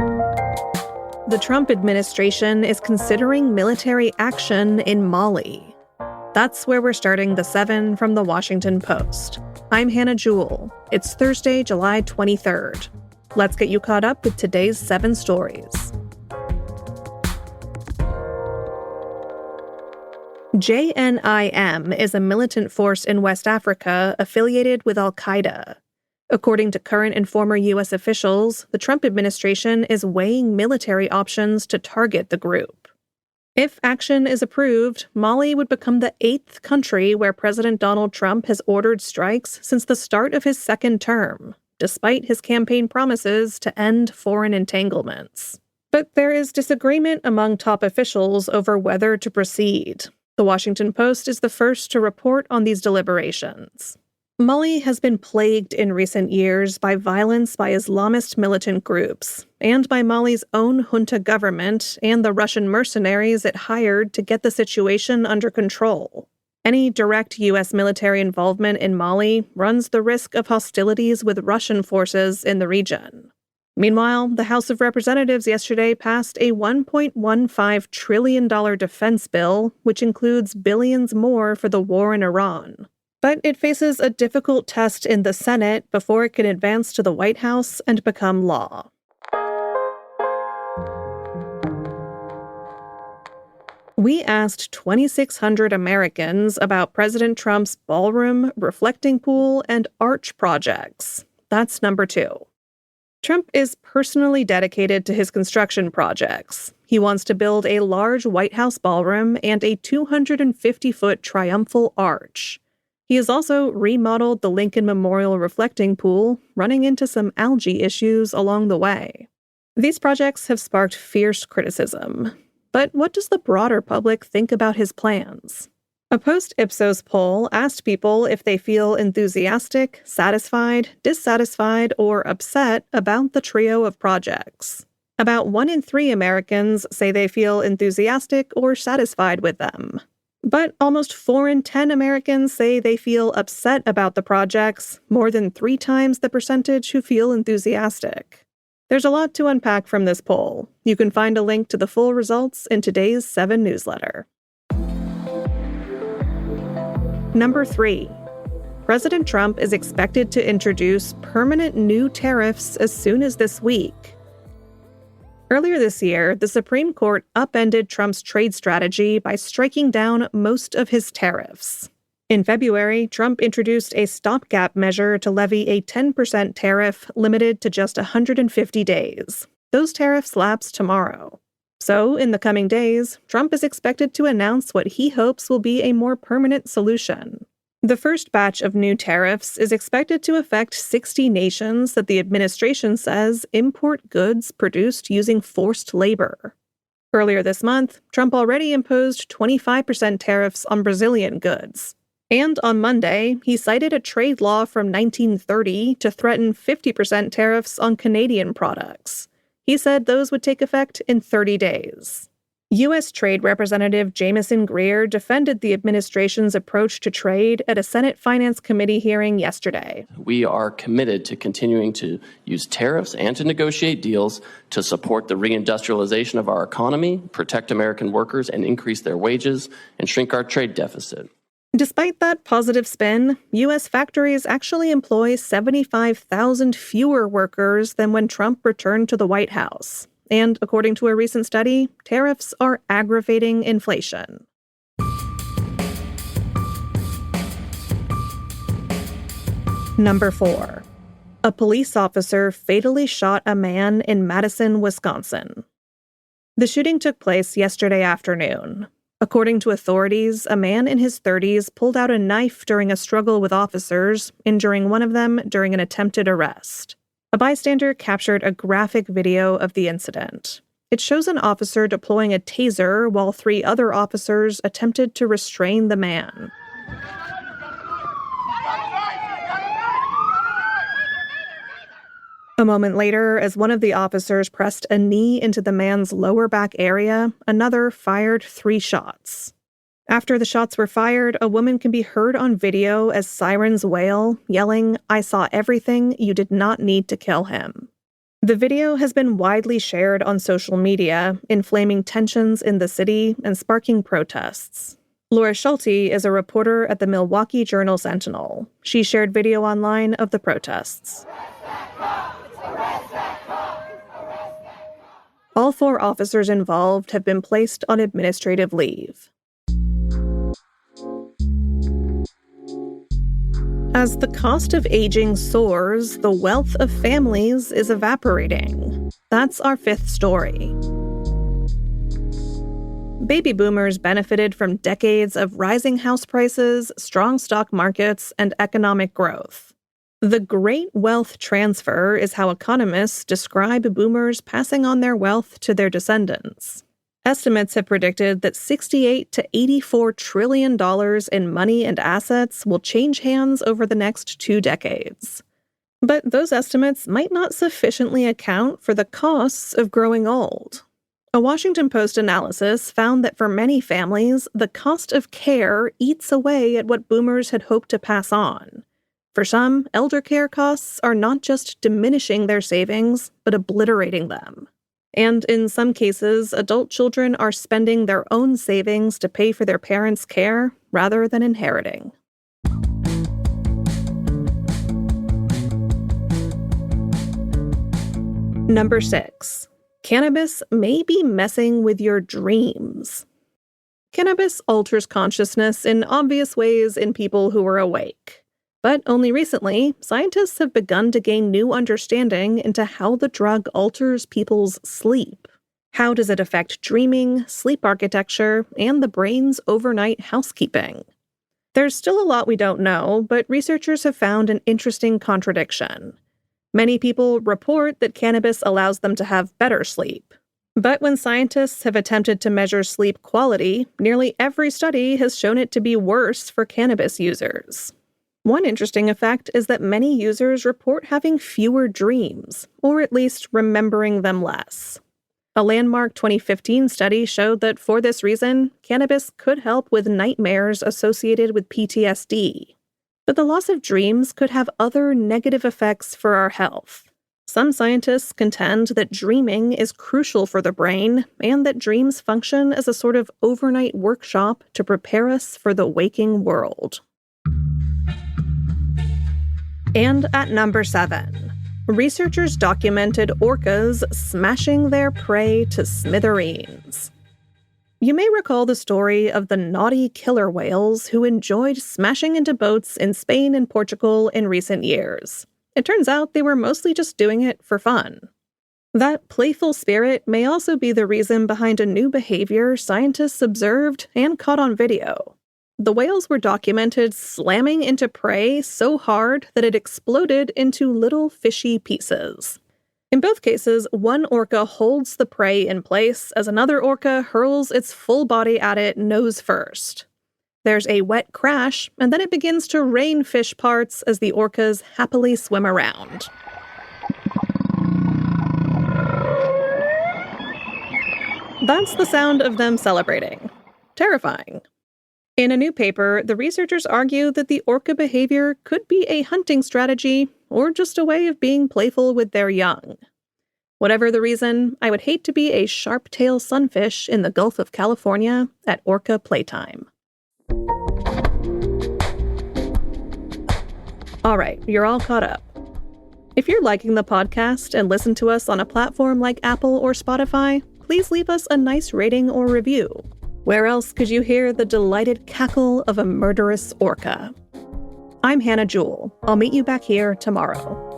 The Trump administration is considering military action in Mali. That's where we're starting the 7 from the Washington Post. I'm Hannah Jewell. It's Thursday, July 23rd. Let's get you caught up with today's 7 stories. JNIM is a militant force in West Africa affiliated with al-Qaeda. According to current and former U.S. officials, the Trump administration is weighing military options to target the group. If action is approved, Mali would become the 8th country where President Donald Trump has ordered strikes since the start of his second term, despite his campaign promises to end foreign entanglements. But there is disagreement among top officials over whether to proceed. The Washington Post is the first to report on these deliberations. Mali has been plagued in recent years by violence by Islamist militant groups, and by Mali's own junta government and the Russian mercenaries it hired to get the situation under control. Any direct U.S. military involvement in Mali runs the risk of hostilities with Russian forces in the region. Meanwhile, the House of Representatives yesterday passed a $1.15 trillion defense bill, which includes billions more for the war in Iran. But it faces a difficult test in the Senate before it can advance to the White House and become law. We asked 2,600 Americans about President Trump's ballroom, reflecting pool, and arch projects. That's number 2. Trump is personally dedicated to his construction projects. He wants to build a large White House ballroom and a 250-foot triumphal arch. He has also remodeled the Lincoln Memorial reflecting pool, running into some algae issues along the way. These projects have sparked fierce criticism. But what does the broader public think about his plans? A post-Ipsos poll asked people if they feel enthusiastic, satisfied, dissatisfied, or upset about the trio of projects. About 1 in 3 Americans say they feel enthusiastic or satisfied with them. But almost 4 in 10 Americans say they feel upset about the projects, more than 3 times the percentage who feel enthusiastic. There's a lot to unpack from this poll. You can find a link to the full results in today's 7 newsletter. Number 3. President Trump is expected to introduce permanent new tariffs as soon as this week. Earlier this year, the Supreme Court upended Trump's trade strategy by striking down most of his tariffs. In February, Trump introduced a stopgap measure to levy a 10% tariff limited to just 150 days. Those tariffs lapse tomorrow. So, in the coming days, Trump is expected to announce what he hopes will be a more permanent solution. The first batch of new tariffs is expected to affect 60 nations that the administration says import goods produced using forced labor. Earlier this month, Trump already imposed 25% tariffs on Brazilian goods. And on Monday, he cited a trade law from 1930 to threaten 50% tariffs on Canadian products. He said those would take effect in 30 days. U.S. Trade Representative Jamieson Greer defended the administration's approach to trade at a Senate Finance Committee hearing yesterday. We are committed to continuing to use tariffs and to negotiate deals to support the reindustrialization of our economy, protect American workers, and increase their wages, and shrink our trade deficit. Despite that positive spin, U.S. factories actually employ 75,000 fewer workers than when Trump returned to the White House. And according to a recent study, tariffs are aggravating inflation. Number 4. A police officer fatally shot a man in Madison, Wisconsin. The shooting took place yesterday afternoon. According to authorities, a man in his 30s pulled out a knife during a struggle with officers, injuring one of them during an attempted arrest. A bystander captured a graphic video of the incident. It shows an officer deploying a taser while 3 other officers attempted to restrain the man. A moment later, as one of the officers pressed a knee into the man's lower back area, another fired 3 shots. After the shots were fired, a woman can be heard on video as sirens wail, yelling, "I saw everything, you did not need to kill him." The video has been widely shared on social media, inflaming tensions in the city and sparking protests. Laura Schulte is a reporter at the Milwaukee Journal-Sentinel. She shared video online of the protests. All 4 officers involved have been placed on administrative leave. As the cost of aging soars, the wealth of families is evaporating. That's our 5th story. Baby boomers benefited from decades of rising house prices, strong stock markets, and economic growth. The Great Wealth Transfer is how economists describe boomers passing on their wealth to their descendants. Estimates have predicted that $68 to $84 trillion in money and assets will change hands over the next 2 decades. But those estimates might not sufficiently account for the costs of growing old. A Washington Post analysis found that for many families, the cost of care eats away at what boomers had hoped to pass on. For some, elder care costs are not just diminishing their savings, but obliterating them. And in some cases, adult children are spending their own savings to pay for their parents' care rather than inheriting. Number 6. Cannabis may be messing with your dreams. Cannabis alters consciousness in obvious ways in people who are awake. But only recently, scientists have begun to gain new understanding into how the drug alters people's sleep. How does it affect dreaming, sleep architecture, and the brain's overnight housekeeping? There's still a lot we don't know, but researchers have found an interesting contradiction. Many people report that cannabis allows them to have better sleep. But when scientists have attempted to measure sleep quality, nearly every study has shown it to be worse for cannabis users. One interesting effect is that many users report having fewer dreams, or at least remembering them less. A landmark 2015 study showed that for this reason, cannabis could help with nightmares associated with PTSD. But the loss of dreams could have other negative effects for our health. Some scientists contend that dreaming is crucial for the brain, and that dreams function as a sort of overnight workshop to prepare us for the waking world. And at number 7, researchers documented orcas smashing their prey to smithereens. You may recall the story of the naughty killer whales who enjoyed smashing into boats in Spain and Portugal in recent years. It turns out they were mostly just doing it for fun. That playful spirit may also be the reason behind a new behavior scientists observed and caught on video. The whales were documented slamming into prey so hard that it exploded into little fishy pieces. In both cases, one orca holds the prey in place as another orca hurls its full body at it nose first. There's a wet crash, and then it begins to rain fish parts as the orcas happily swim around. That's the sound of them celebrating. Terrifying. In a new paper, the researchers argue that the orca behavior could be a hunting strategy or just a way of being playful with their young. Whatever the reason, I would hate to be a sharp-tailed sunfish in the Gulf of California at orca playtime. All right, you're all caught up. If you're liking the podcast and listen to us on a platform like Apple or Spotify, please leave us a nice rating or review. Where else could you hear the delighted cackle of a murderous orca? I'm Hannah Jewell. I'll meet you back here tomorrow.